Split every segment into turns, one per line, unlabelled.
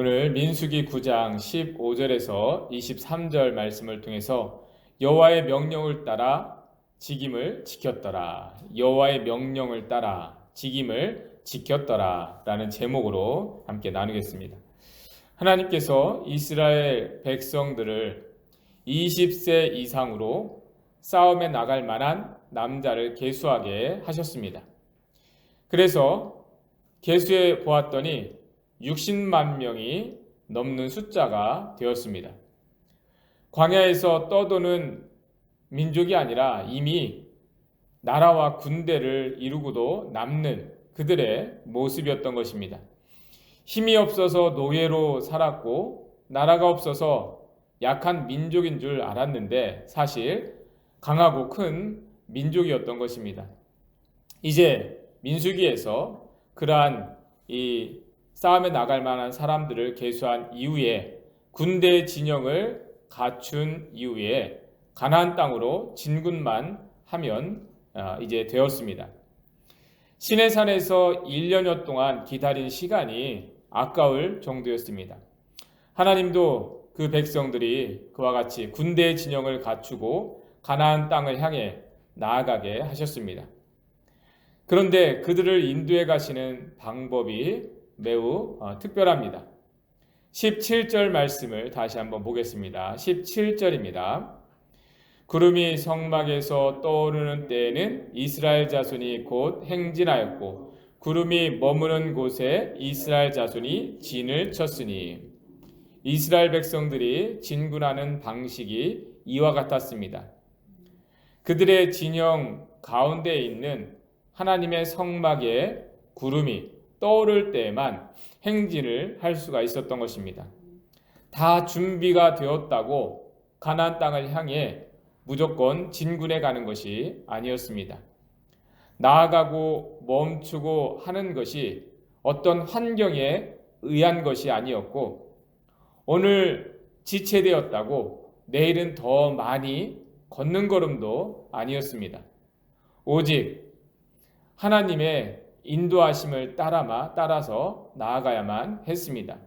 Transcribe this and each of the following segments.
오늘 민수기 9장 15절에서 23절 말씀을 통해서 여호와의 명령을 따라 직임을 지켰더라. 여호와의 명령을 따라 직임을 지켰더라 라는 제목으로 함께 나누겠습니다. 하나님께서 이스라엘 백성들을 20세 이상으로 싸움에 나갈 만한 남자를 계수하게 하셨습니다. 그래서 계수해 보았더니 60만 명이 넘는 숫자가 되었습니다. 광야에서 떠도는 민족이 아니라 이미 나라와 군대를 이루고도 남는 그들의 모습이었던 것입니다. 힘이 없어서 노예로 살았고 나라가 없어서 약한 민족인 줄 알았는데 사실 강하고 큰 민족이었던 것입니다. 이제 민수기에서 그러한 이 싸움에 나갈 만한 사람들을 계수한 이후에 군대 진영을 갖춘 이후에 가나안 땅으로 진군만 하면 이제 되었습니다. 시내산에서 1년여 동안 기다린 시간이 아까울 정도였습니다. 하나님도 그 백성들이 그와 같이 군대 진영을 갖추고 가나안 땅을 향해 나아가게 하셨습니다. 그런데 그들을 인도해 가시는 방법이 매우 특별합니다. 17절 말씀을 다시 한번 보겠습니다. 17절입니다. 구름이 성막에서 떠오르는 때에는 이스라엘 자손이 곧 행진하였고 구름이 머무는 곳에 이스라엘 자손이 진을 쳤으니 이스라엘 백성들이 진군하는 방식이 이와 같았습니다. 그들의 진영 가운데에 있는 하나님의 성막에 구름이 떠오를 때에만 행진을 할 수가 있었던 것입니다. 다 준비가 되었다고 가나안 땅을 향해 무조건 진군해 가는 것이 아니었습니다. 나아가고 멈추고 하는 것이 어떤 환경에 의한 것이 아니었고 오늘 지체되었다고 내일은 더 많이 걷는 걸음도 아니었습니다. 오직 하나님의 인도하심을 따라서 나아가야만 했습니다.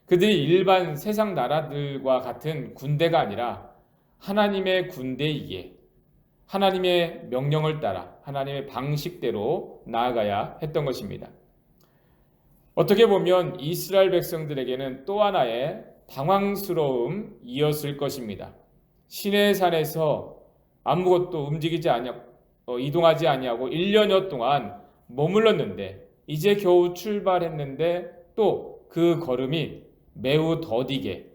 그들이 일반 세상 나라들과 같은 군대가 아니라 하나님의 군대이기에 하나님의 명령을 따라 하나님의 방식대로 나아가야 했던 것입니다. 어떻게 보면 이스라엘 백성들에게는 또 하나의 당황스러움이었을 것입니다. 시내산에서 아무것도 움직이지 아니하고 이동하지 아니하고 1년여 동안 머물렀는데 이제 겨우 출발했는데 또 그 걸음이 매우 더디게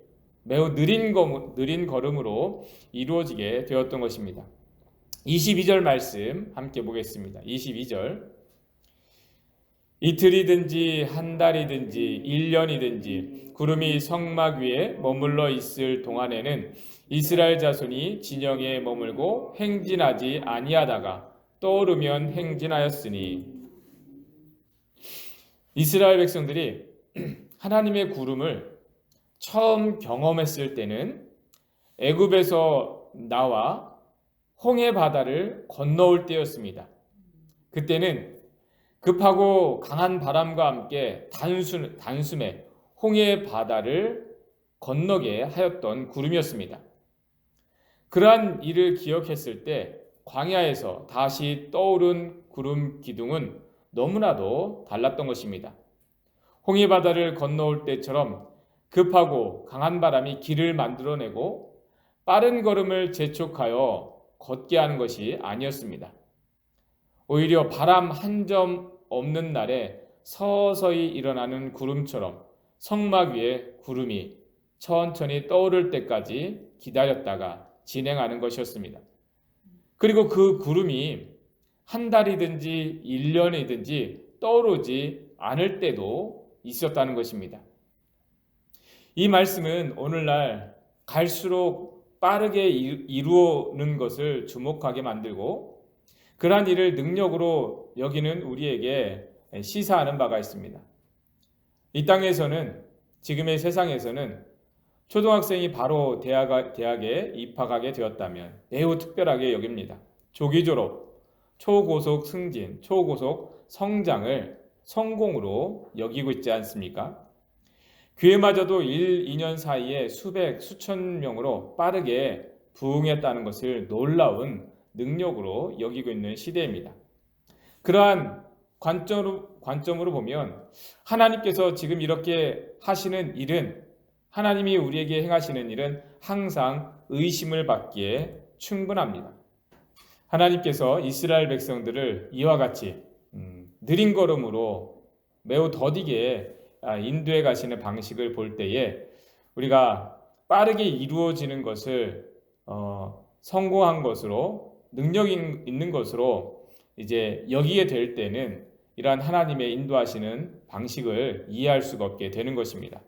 매우 느린 걸음으로 이루어지게 되었던 것입니다. 22절 말씀 함께 보겠습니다. 22절 이틀이든지 한 달이든지 1년이든지 구름이 성막 위에 머물러 있을 동안에는 이스라엘 자손이 진영에 머물고 행진하지 아니하다가 떠오르면 행진하였으니 이스라엘 백성들이 하나님의 구름을 처음 경험했을 때는 애굽에서 나와 홍해 바다를 건너올 때였습니다. 그때는 급하고 강한 바람과 함께 단숨에 홍해 바다를 건너게 하였던 구름이었습니다. 그러한 일을 기억했을 때 광야에서 다시 떠오른 구름 기둥은 너무나도 달랐던 것입니다. 홍해 바다를 건너올 때처럼 급하고 강한 바람이 길을 만들어내고 빠른 걸음을 재촉하여 걷게 하는 것이 아니었습니다. 오히려 바람 한 점 없는 날에 서서히 일어나는 구름처럼 성막 위에 구름이 천천히 떠오를 때까지 기다렸다가 진행하는 것이었습니다. 그리고 그 구름이 한 달이든지 1년이든지 떠오르지 않을 때도 있었다는 것입니다. 이 말씀은 오늘날 갈수록 빠르게 이루어는 것을 주목하게 만들고 그러한 일을 능력으로 여기는 우리에게 시사하는 바가 있습니다. 이 땅에서는 지금의 세상에서는 초등학생이 바로 대학에 입학하게 되었다면 매우 특별하게 여깁니다. 조기 졸업, 초고속 승진, 초고속 성장을 성공으로 여기고 있지 않습니까? 교회마저도 1, 2년 사이에 수백, 수천 명으로 빠르게 부흥했다는 것을 놀라운 능력으로 여기고 있는 시대입니다. 그러한 관점으로 보면 하나님께서 지금 이렇게 하시는 일은, 하나님이 우리에게 행하시는 일은 항상 의심을 받기에 충분합니다. 하나님께서 이스라엘 백성들을 이와 같이 느린 걸음으로 매우 더디게 인도해 가시는 방식을 볼 때에 우리가 빠르게 이루어지는 것을 성공한 것으로, 능력 있는 것으로 이제 여기게 될 때는 이러한 하나님의 인도하시는 방식을 이해할 수가 없게 되는 것입니다.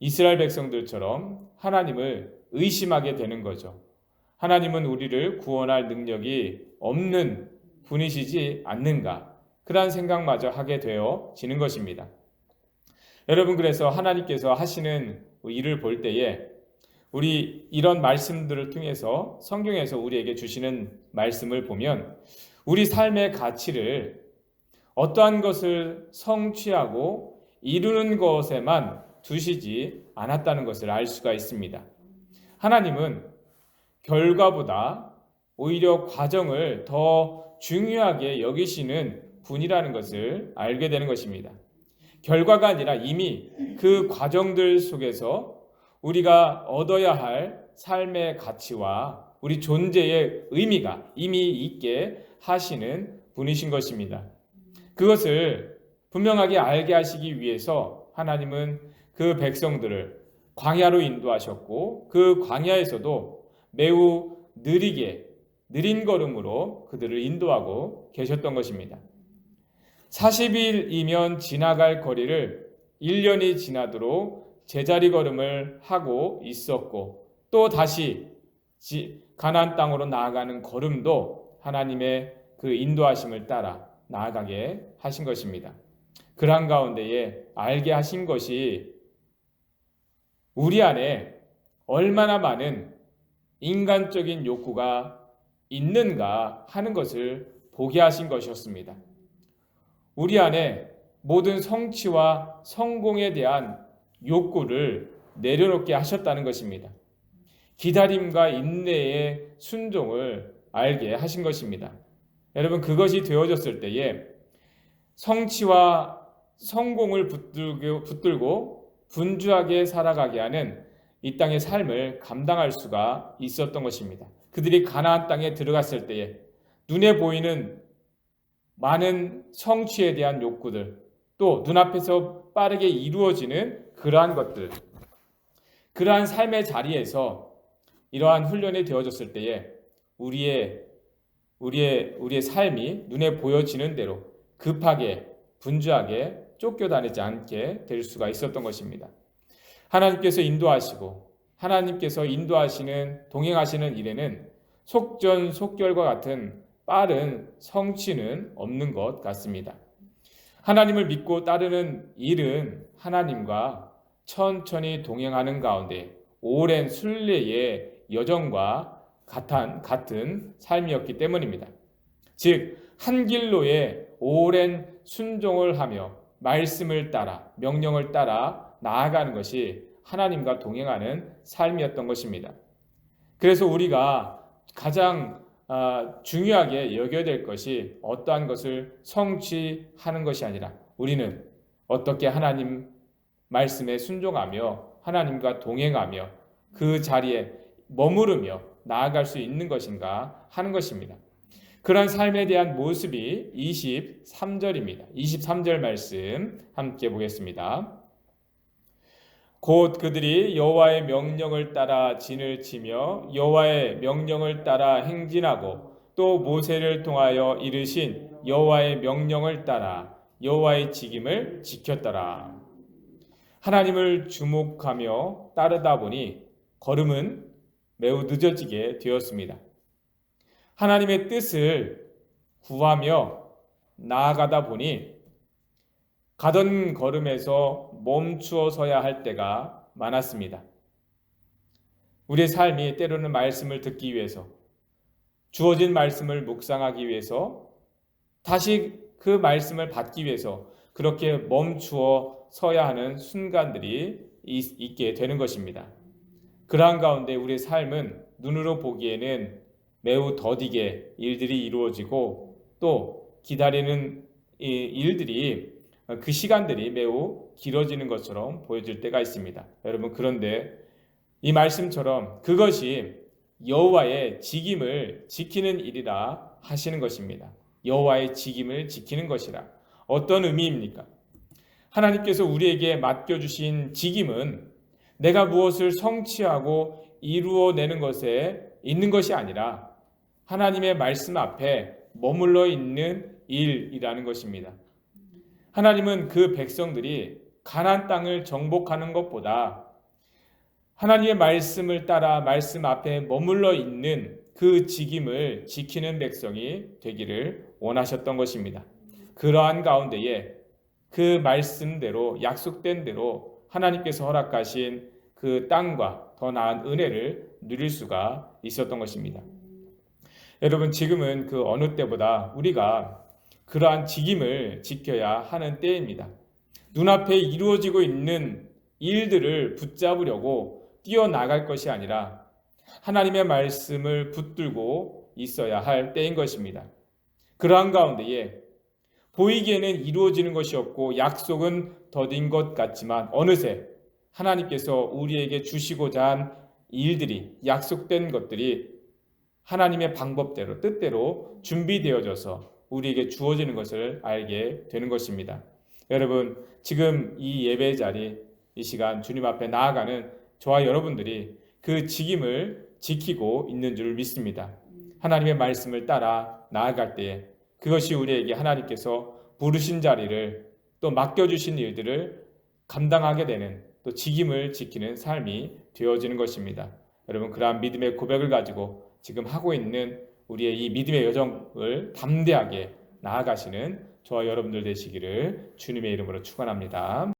이스라엘 백성들처럼 하나님을 의심하게 되는 거죠. 하나님은 우리를 구원할 능력이 없는 분이시지 않는가, 그러한 생각마저 하게 되어지는 것입니다. 여러분, 그래서 하나님께서 하시는 일을 볼 때에 우리 이런 말씀들을 통해서, 성경에서 우리에게 주시는 말씀을 보면 우리 삶의 가치를 어떠한 것을 성취하고 이루는 것에만 두시지 않았다는 것을 알 수가 있습니다. 하나님은 결과보다 오히려 과정을 더 중요하게 여기시는 분이라는 것을 알게 되는 것입니다. 결과가 아니라 이미 그 과정들 속에서 우리가 얻어야 할 삶의 가치와 우리 존재의 의미가 이미 있게 하시는 분이신 것입니다. 그것을 분명하게 알게 하시기 위해서 하나님은 그 백성들을 광야로 인도하셨고, 그 광야에서도 매우 느린 걸음으로 그들을 인도하고 계셨던 것입니다. 40일이면 지나갈 거리를 1년이 지나도록 제자리 걸음을 하고 있었고, 또 다시 가나안 땅으로 나아가는 걸음도 하나님의 그 인도하심을 따라 나아가게 하신 것입니다. 그러한 가운데에 알게 하신 것이 우리 안에 얼마나 많은 인간적인 욕구가 있는가 하는 것을 보게 하신 것이었습니다. 우리 안에 모든 성취와 성공에 대한 욕구를 내려놓게 하셨다는 것입니다. 기다림과 인내의 순종을 알게 하신 것입니다. 여러분, 그것이 되어졌을 때에 성취와 성공을 붙들고 분주하게 살아가게 하는 이 땅의 삶을 감당할 수가 있었던 것입니다. 그들이 가나안 땅에 들어갔을 때에 눈에 보이는 많은 성취에 대한 욕구들, 또 눈앞에서 빠르게 이루어지는 그러한 것들, 그러한 삶의 자리에서 이러한 훈련이 되어졌을 때에 우리의 삶이 눈에 보여지는 대로 급하게 분주하게 쫓겨다니지 않게 될 수가 있었던 것입니다. 하나님께서 인도하시고 하나님께서 인도하시는, 동행하시는 일에는 속전속결과 같은 빠른 성취는 없는 것 같습니다. 하나님을 믿고 따르는 일은 하나님과 천천히 동행하는 가운데 오랜 순례의 여정과 같은 삶이었기 때문입니다. 즉, 한 길로의 오랜 순종을 하며 말씀을 따라, 명령을 따라 나아가는 것이 하나님과 동행하는 삶이었던 것입니다. 그래서 우리가 가장 중요하게 여겨야 될 것이 어떠한 것을 성취하는 것이 아니라 우리는 어떻게 하나님 말씀에 순종하며 하나님과 동행하며 그 자리에 머무르며 나아갈 수 있는 것인가 하는 것입니다. 그런 삶에 대한 모습이 23절입니다. 23절 말씀 함께 보겠습니다. 곧 그들이 여호와의 명령을 따라 진을 치며 여호와의 명령을 따라 행진하고 또 모세를 통하여 이르신 여호와의 명령을 따라 여호와의 직임을 지켰더라. 하나님을 주목하며 따르다 보니 걸음은 매우 늦어지게 되었습니다. 하나님의 뜻을 구하며 나아가다 보니 가던 걸음에서 멈추어 서야 할 때가 많았습니다. 우리의 삶이 때로는 말씀을 듣기 위해서, 주어진 말씀을 묵상하기 위해서, 다시 그 말씀을 받기 위해서 그렇게 멈추어 서야 하는 순간들이 있게 되는 것입니다. 그러한 가운데 우리의 삶은 눈으로 보기에는 매우 더디게 일들이 이루어지고 또 기다리는 일들이 그 시간들이 매우 길어지는 것처럼 보여질 때가 있습니다. 여러분, 그런데 이 말씀처럼 그것이 여호와의 직임을 지키는 일이라 하시는 것입니다. 여호와의 직임을 지키는 것이라. 어떤 의미입니까? 하나님께서 우리에게 맡겨주신 직임은 내가 무엇을 성취하고 이루어내는 것에 있는 것이 아니라 하나님의 말씀 앞에 머물러 있는 일이라는 것입니다. 하나님은 그 백성들이 가나안 땅을 정복하는 것보다 하나님의 말씀을 따라 말씀 앞에 머물러 있는 그 직임을 지키는 백성이 되기를 원하셨던 것입니다. 그러한 가운데에 그 말씀대로 약속된 대로 하나님께서 허락하신 그 땅과 더 나은 은혜를 누릴 수가 있었던 것입니다. 여러분, 지금은 그 어느 때보다 우리가 그러한 직임을 지켜야 하는 때입니다. 눈앞에 이루어지고 있는 일들을 붙잡으려고 뛰어나갈 것이 아니라 하나님의 말씀을 붙들고 있어야 할 때인 것입니다. 그러한 가운데에 보이기에는 이루어지는 것이 없고 약속은 더딘 것 같지만 어느새 하나님께서 우리에게 주시고자 한 일들이, 약속된 것들이 하나님의 방법대로, 뜻대로 준비되어져서 우리에게 주어지는 것을 알게 되는 것입니다. 여러분, 지금 이 예배 자리, 이 시간 주님 앞에 나아가는 저와 여러분들이 그 직임을 지키고 있는 줄 믿습니다. 하나님의 말씀을 따라 나아갈 때에 그것이 우리에게 하나님께서 부르신 자리를 또 맡겨주신 일들을 감당하게 되는 또 직임을 지키는 삶이 되어지는 것입니다. 여러분, 그러한 믿음의 고백을 가지고 지금 하고 있는 우리의 이 믿음의 여정을 담대하게 나아가시는 저와 여러분들 되시기를 주님의 이름으로 축원합니다.